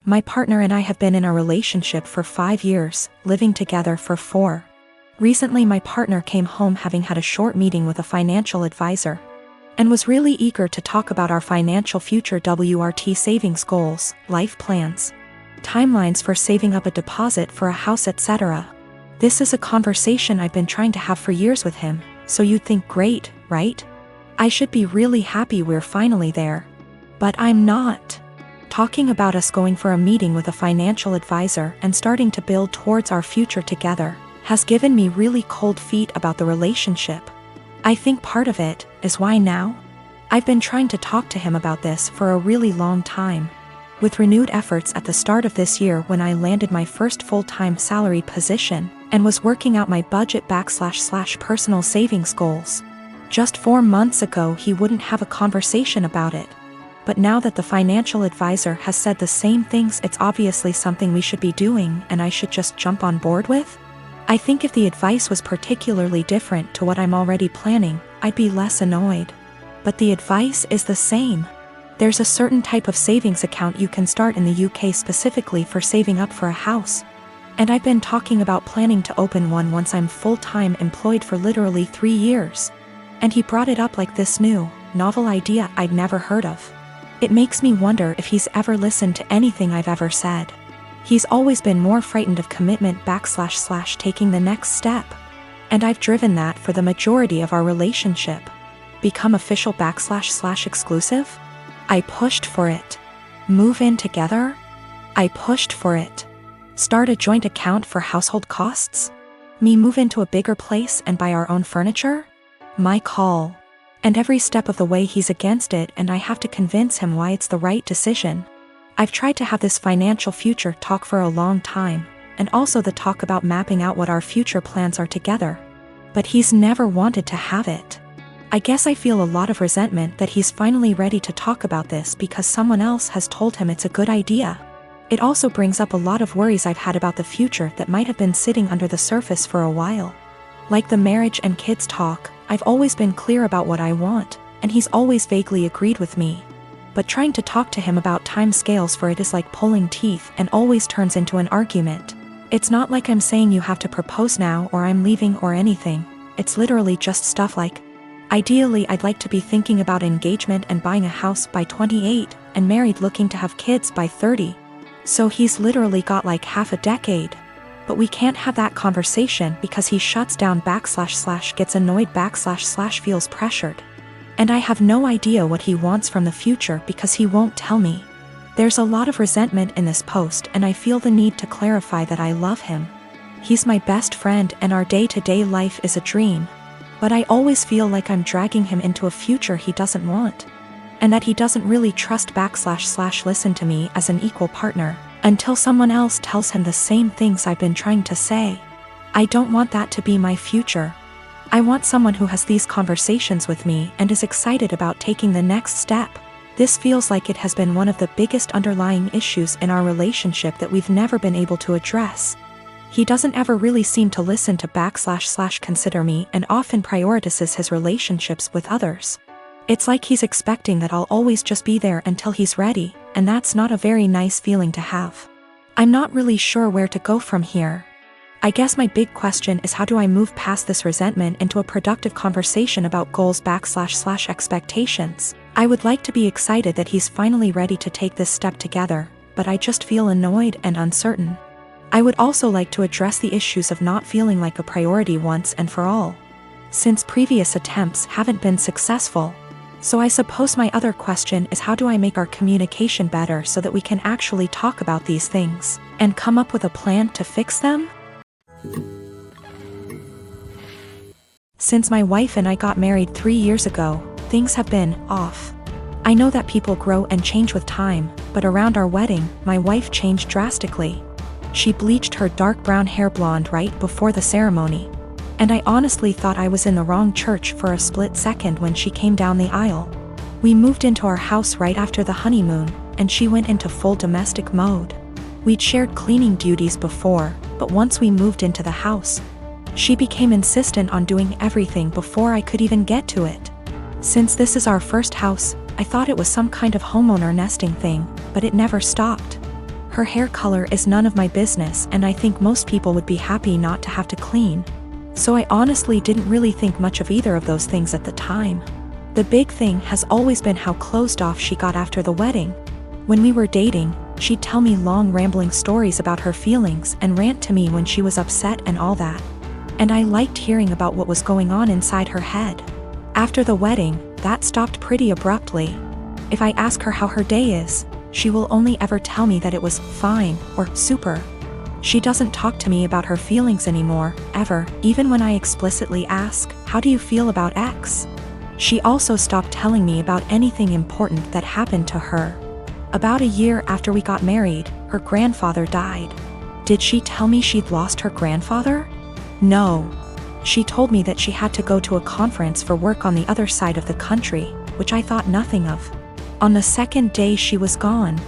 My partner and I have been in a relationship for 5 years, living together for 4. Recently my partner came home having had a short meeting with a financial advisor and was really eager to talk about our financial future WRT savings goals, life plans, timelines for saving up a deposit for a house, etc. This is a conversation I've been trying to have for years with him, so you'd think great, right? I should be really happy we're finally there. But I'm not. Talking about us going for a meeting with a financial advisor and starting to build towards our future together has given me really cold feet about the relationship. I think part of it is why now? I've been trying to talk to him about this for a really long time. With renewed efforts at the start of this year when I landed my first full-time salaried position and was working out my budget / personal savings goals. Just 4 months ago he wouldn't have a conversation about it. But now that the financial advisor has said the same things, it's obviously something we should be doing and I should just jump on board with? I think if the advice was particularly different to what I'm already planning, I'd be less annoyed. But the advice is the same. There's a certain type of savings account you can start in the UK specifically for saving up for a house. And I've been talking about planning to open one once I'm full-time employed for literally 3 years. And he brought it up like this new, novel idea I'd never heard of. It makes me wonder if he's ever listened to anything I've ever said. He's always been more frightened of commitment / taking the next step. And I've driven that for the majority of our relationship. Become official / exclusive? I pushed for it. Move in together? I pushed for it. Start a joint account for household costs? Me move into a bigger place and buy our own furniture? My call. And every step of the way he's against it and I have to convince him why it's the right decision. I've tried to have this financial future talk for a long time, and also the talk about mapping out what our future plans are together. But he's never wanted to have it. I guess I feel a lot of resentment that he's finally ready to talk about this because someone else has told him it's a good idea. It also brings up a lot of worries I've had about the future that might have been sitting under the surface for a while. Like the marriage and kids talk, I've always been clear about what I want, and he's always vaguely agreed with me. But trying to talk to him about time scales for it is like pulling teeth and always turns into an argument. It's not like I'm saying you have to propose now or I'm leaving or anything. It's literally just stuff like, ideally I'd like to be thinking about engagement and buying a house by 28 and married looking to have kids by 30. So he's literally got like half a decade. But we can't have that conversation because he shuts down / gets annoyed / feels pressured. And I have no idea what he wants from the future because he won't tell me. There's a lot of resentment in this post and I feel the need to clarify that I love him. He's my best friend and our day-to-day life is a dream. But I always feel like I'm dragging him into a future he doesn't want. And that he doesn't really trust / listen to me as an equal partner. Until someone else tells him the same things I've been trying to say. I don't want that to be my future. I want someone who has these conversations with me and is excited about taking the next step. This feels like it has been one of the biggest underlying issues in our relationship that we've never been able to address. He doesn't ever really seem to listen to / consider me and often prioritizes his relationships with others. It's like he's expecting that I'll always just be there until he's ready, and that's not a very nice feeling to have. I'm not really sure where to go from here. I guess my big question is how do I move past this resentment into a productive conversation about goals / expectations. I would like to be excited that he's finally ready to take this step together, but I just feel annoyed and uncertain. I would also like to address the issues of not feeling like a priority once and for all. Since previous attempts haven't been successful. So I suppose my other question is how do I make our communication better so that we can actually talk about these things and come up with a plan to fix them? Since my wife and I got married 3 years ago, things have been off. I know that people grow and change with time, but around our wedding, my wife changed drastically. She bleached her dark brown hair blonde right before the ceremony. And I honestly thought I was in the wrong church for a split second when she came down the aisle. We moved into our house right after the honeymoon, and she went into full domestic mode. We'd shared cleaning duties before, but once we moved into the house, she became insistent on doing everything before I could even get to it. Since this is our first house, I thought it was some kind of homeowner nesting thing, but it never stopped. Her hair color is none of my business, and I think most people would be happy not to have to clean. So I honestly didn't really think much of either of those things at the time. The big thing has always been how closed off she got after the wedding. When we were dating, she'd tell me long rambling stories about her feelings and rant to me when she was upset and all that. And I liked hearing about what was going on inside her head. After the wedding, that stopped pretty abruptly. If I ask her how her day is, she will only ever tell me that it was fine or super. She doesn't talk to me about her feelings anymore, ever, even when I explicitly ask, "How do you feel about X?" She also stopped telling me about anything important that happened to her. About a year after we got married, her grandfather died. Did she tell me she'd lost her grandfather? No. She told me that she had to go to a conference for work on the other side of the country, which I thought nothing of. On the second day she was gone.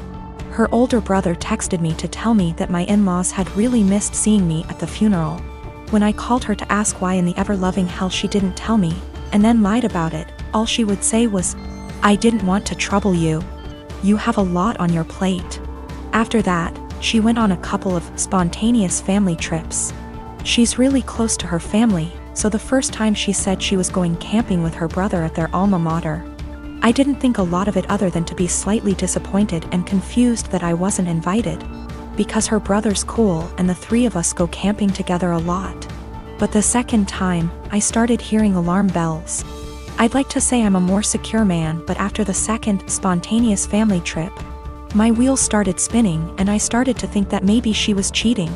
Her older brother texted me to tell me that my in-laws had really missed seeing me at the funeral. When I called her to ask why in the ever-loving hell she didn't tell me, and then lied about it, all she would say was, "I didn't want to trouble you. You have a lot on your plate." After that, she went on a couple of spontaneous family trips. She's really close to her family, so the first time she said she was going camping with her brother at their alma mater. I didn't think a lot of it other than to be slightly disappointed and confused that I wasn't invited. Because her brother's cool and the three of us go camping together a lot. But the second time, I started hearing alarm bells. I'd like to say I'm a more secure man, but after the second spontaneous family trip, my wheels started spinning and I started to think that maybe she was cheating.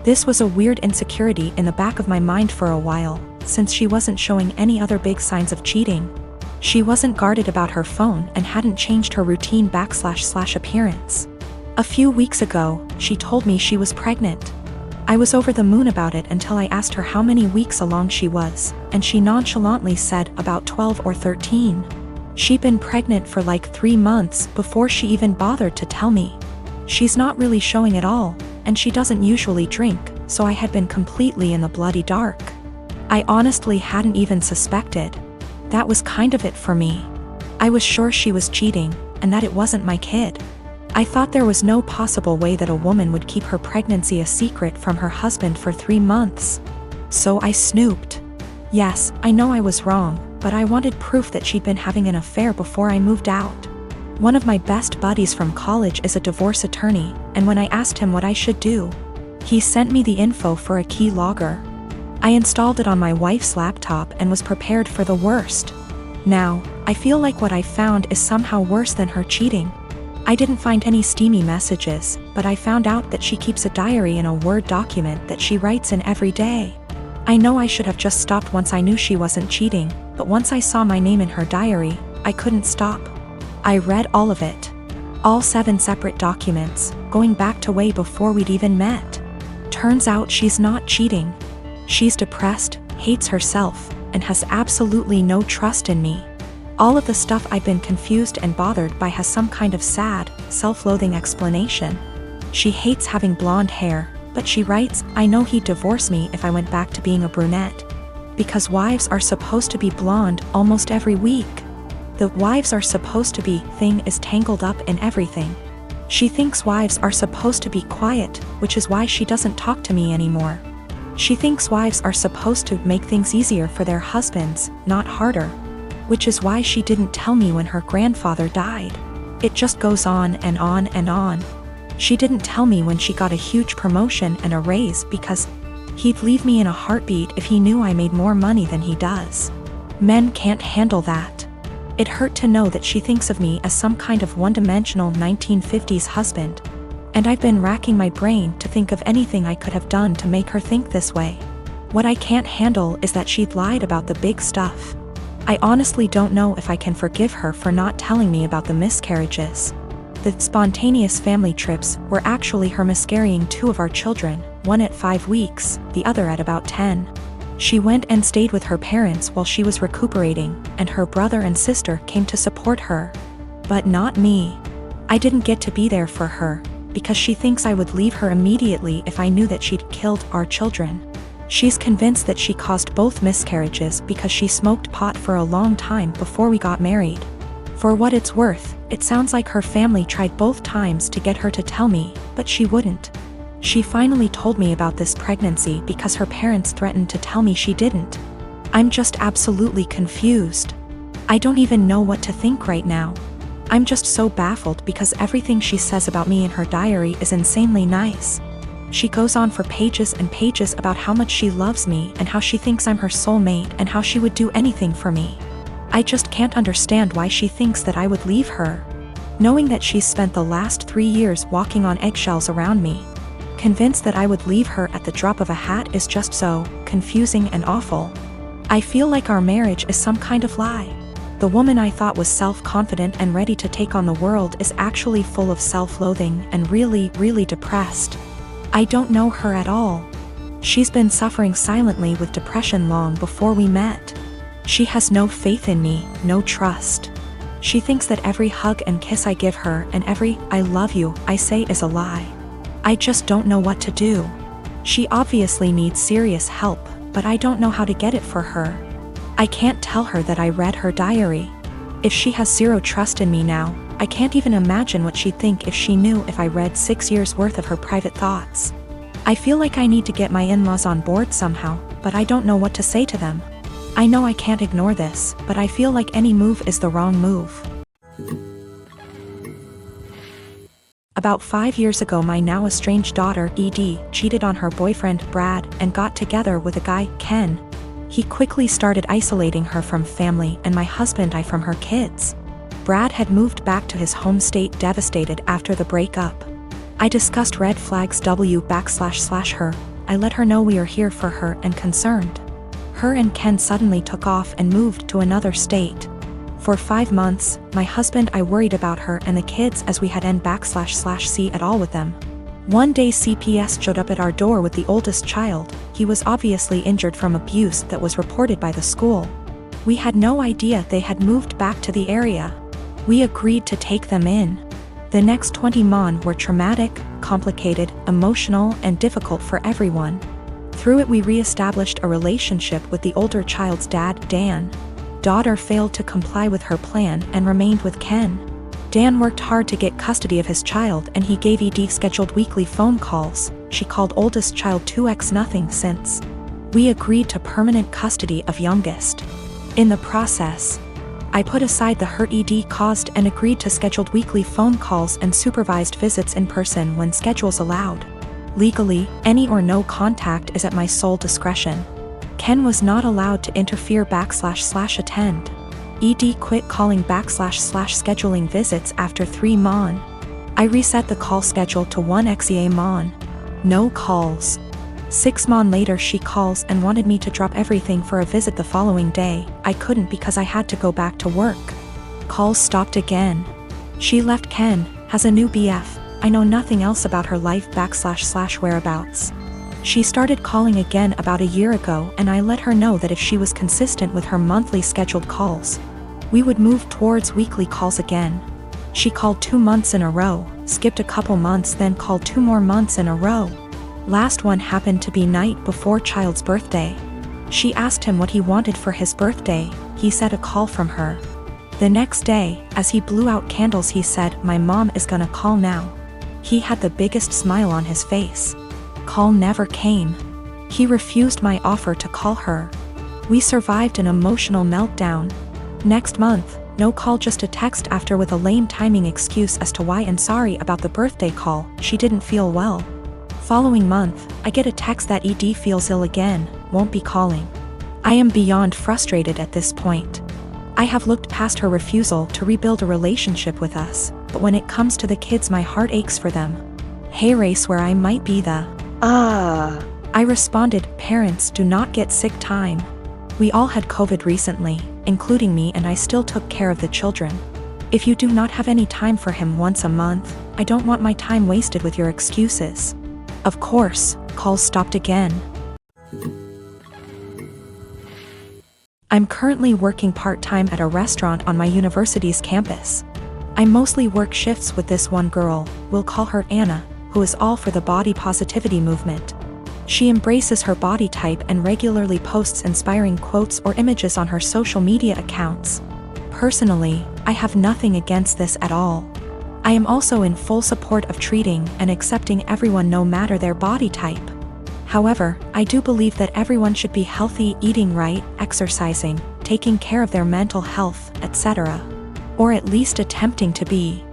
This was a weird insecurity in the back of my mind for a while, since she wasn't showing any other big signs of cheating. She wasn't guarded about her phone and hadn't changed her routine / appearance. A few weeks ago, she told me she was pregnant. I was over the moon about it until I asked her how many weeks along she was, and she nonchalantly said about 12 or 13. She'd been pregnant for like 3 months before she even bothered to tell me. She's not really showing at all, and she doesn't usually drink, so I had been completely in the bloody dark. I honestly hadn't even suspected. That was kind of it for me. I was sure she was cheating, and that it wasn't my kid. I thought there was no possible way that a woman would keep her pregnancy a secret from her husband for 3 months. So I snooped. Yes, I know I was wrong, but I wanted proof that she'd been having an affair before I moved out. One of my best buddies from college is a divorce attorney, and when I asked him what I should do, he sent me the info for a key logger. I installed it on my wife's laptop and was prepared for the worst. Now, I feel like what I found is somehow worse than her cheating. I didn't find any steamy messages, but I found out that she keeps a diary in a Word document that she writes in every day. I know I should have just stopped once I knew she wasn't cheating, but once I saw my name in her diary, I couldn't stop. I read all of it. All 7 separate documents, going back to way before we'd even met. Turns out she's not cheating. She's depressed, hates herself, and has absolutely no trust in me. All of the stuff I've been confused and bothered by has some kind of sad, self-loathing explanation. She hates having blonde hair, but she writes, "I know he'd divorce me if I went back to being a brunette." Because wives are supposed to be blonde almost every week. The "wives are supposed to be" thing is tangled up in everything. She thinks wives are supposed to be quiet, which is why she doesn't talk to me anymore. She thinks wives are supposed to make things easier for their husbands, not harder. Which is why she didn't tell me when her grandfather died. It just goes on and on and on. She didn't tell me when she got a huge promotion and a raise because he'd leave me in a heartbeat if he knew I made more money than he does. Men can't handle that. It hurt to know that she thinks of me as some kind of one-dimensional 1950s husband. And I've been racking my brain to think of anything I could have done to make her think this way. What I can't handle is that she'd lied about the big stuff. I honestly don't know if I can forgive her for not telling me about the miscarriages. The spontaneous family trips were actually her miscarrying 2 of our children, one at 5 weeks, the other at about 10. She went and stayed with her parents while she was recuperating, and her brother and sister came to support her. But not me. I didn't get to be there for her, because she thinks I would leave her immediately if I knew that she'd killed our children. She's convinced that she caused both miscarriages because she smoked pot for a long time before we got married. For what it's worth, It sounds like her family tried both times to get her to tell me, but she wouldn't. She finally told me about this pregnancy because her parents threatened to tell me she didn't. I'm just absolutely confused. I don't even know what to think right now. I'm just so baffled because everything she says about me in her diary is insanely nice. She goes on for pages and pages about how much she loves me and how she thinks I'm her soulmate and how she would do anything for me. I just can't understand why she thinks that I would leave her. Knowing that she's spent the last 3 years walking on eggshells around me, convinced that I would leave her at the drop of a hat is just so confusing and awful. I feel like our marriage is some kind of lie. The woman I thought was self-confident and ready to take on the world is actually full of self-loathing and really depressed. I don't know her at all. She's been suffering silently with depression long before we met. She has no faith in me, no trust. She thinks that every hug and kiss I give her and every "I love you" I say is a lie. I just don't know what to do. She obviously needs serious help, but I don't know how to get it for her. I can't tell her that I read her diary. If she has zero trust in me now, I can't even imagine what she'd think if she knew if I read 6 years worth of her private thoughts. I feel like I need to get my in-laws on board somehow, but I don't know what to say to them. I know I can't ignore this, but I feel like any move is the wrong move. About 5 years ago, my now estranged daughter, Edie, cheated on her boyfriend, Brad, and got together with a guy, Ken. He quickly started isolating her from family and my husband and I from her kids. Brad had moved back to his home state devastated after the breakup. I discussed red flags her. I let her know we are here for her and concerned. Her and Ken suddenly took off and moved to another state. For 5 months, my husband and I worried about her and the kids as we had n//see at all with them. One day CPS showed up at our door with the oldest child. He was obviously injured from abuse that was reported by the school. We had no idea they had moved back to the area. We agreed to take them in. The next 20 months were traumatic, complicated, emotional, and difficult for everyone. Through it we re-established a relationship with the older child's dad, Dan. Daughter failed to comply with her plan and remained with Ken. Dan worked hard to get custody of his child and he gave Edie scheduled weekly phone calls. She called oldest child 2x nothing since. We agreed to permanent custody of youngest. In the process, I put aside the hurt Edie caused and agreed to scheduled weekly phone calls and supervised visits in person when schedules allowed. Legally, any or no contact is at my sole discretion. Ken was not allowed to interfere / attend. Edie quit calling / scheduling visits after 3 months. I reset the call schedule to 1 month. No calls. 6 months later she calls and wanted me to drop everything for a visit the following day. I couldn't because I had to go back to work. Calls stopped again. She left Ken, has a new BF. I know nothing else about her life / whereabouts. She started calling again about a year ago and I let her know that if she was consistent with her monthly scheduled calls, we would move towards weekly calls again. She called 2 months in a row, skipped a couple months, then called 2 more months in a row. Last one happened to be night before child's birthday. She asked him what he wanted for his birthday. He said a call from her. The next day, as he blew out candles, he said, "My mom is gonna call now." He had the biggest smile on his face. Call never came. He refused my offer to call her. We survived an emotional meltdown. Next month, no call, just a text after with a lame timing excuse as to why and sorry about the birthday call, she didn't feel well. Following month, I get a text that Edie feels ill again, won't be calling. I am beyond frustrated at this point. I have looked past her refusal to rebuild a relationship with us, but when it comes to the kids my heart aches for them. Hey, race where I might be the I responded, "Parents do not get sick time. We all had COVID recently, including me, and I still took care of the children. If you do not have any time for him once a month, I don't want my time wasted with your excuses." Of course, calls stopped again. I'm currently working part-time at a restaurant on my university's campus. I mostly work shifts with this one girl, we'll call her Anna, who is all for the body positivity movement. She embraces her body type and regularly posts inspiring quotes or images on her social media accounts. Personally, I have nothing against this at all. I am also in full support of treating and accepting everyone no matter their body type. However, I do believe that everyone should be healthy, eating right, exercising, taking care of their mental health, etc. Or at least attempting to be.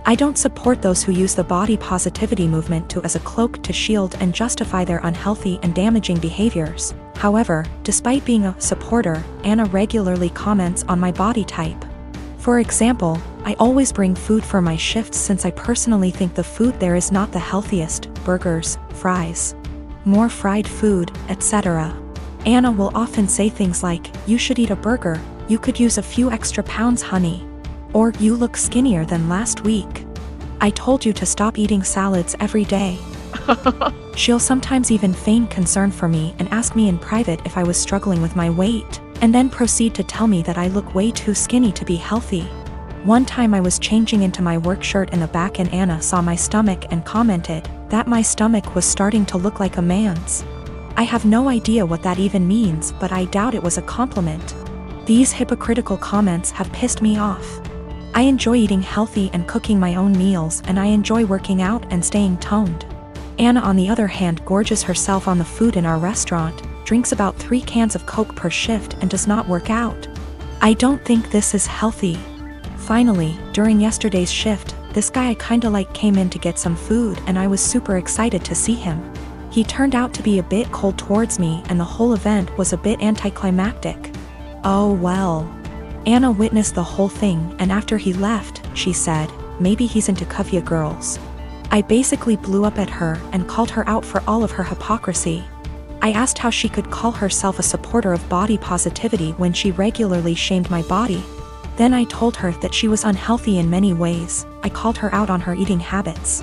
I don't support those who use the body positivity movement as a cloak to shield and justify their unhealthy and damaging behaviors. However, despite being a supporter, Anna regularly comments on my body type. For example, I always bring food for my shifts since I personally think the food there is not the healthiest: burgers, fries, more fried food, etc. Anna will often say things like, "You should eat a burger, you could use a few extra pounds, honey." Or, "You look skinnier than last week. I told you to stop eating salads every day." She'll sometimes even feign concern for me and ask me in private if I was struggling with my weight, and then proceed to tell me that I look way too skinny to be healthy. One time I was changing into my work shirt in the back and Anna saw my stomach and commented that my stomach was starting to look like a man's. I have no idea what that even means, but I doubt it was a compliment. These hypocritical comments have pissed me off. I enjoy eating healthy and cooking my own meals, and I enjoy working out and staying toned. Anna, on the other hand, gorges herself on the food in our restaurant, drinks about 3 cans of Coke per shift, and does not work out. I don't think this is healthy. Finally, during yesterday's shift, this guy I kinda like came in to get some food, and I was super excited to see him. He turned out to be a bit cold towards me, and the whole event was a bit anticlimactic. Oh well. Anna witnessed the whole thing, and after he left, she said, "Maybe he's into Kuvya girls." I basically blew up at her and called her out for all of her hypocrisy. I asked how she could call herself a supporter of body positivity when she regularly shamed my body. Then I told her that she was unhealthy in many ways. I called her out on her eating habits.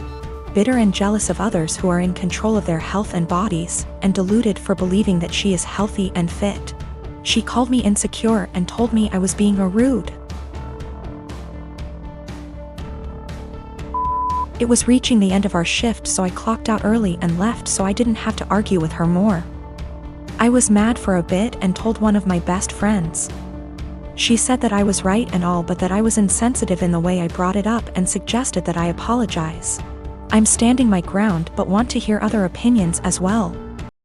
Bitter and jealous of others who are in control of their health and bodies, and deluded for believing that she is healthy and fit. She called me insecure and told me I was being rude. It was reaching the end of our shift, so I clocked out early and left so I didn't have to argue with her more. I was mad for a bit and told one of my best friends. She said that I was right and all, but that I was insensitive in the way I brought it up and suggested that I apologize. I'm standing my ground but want to hear other opinions as well.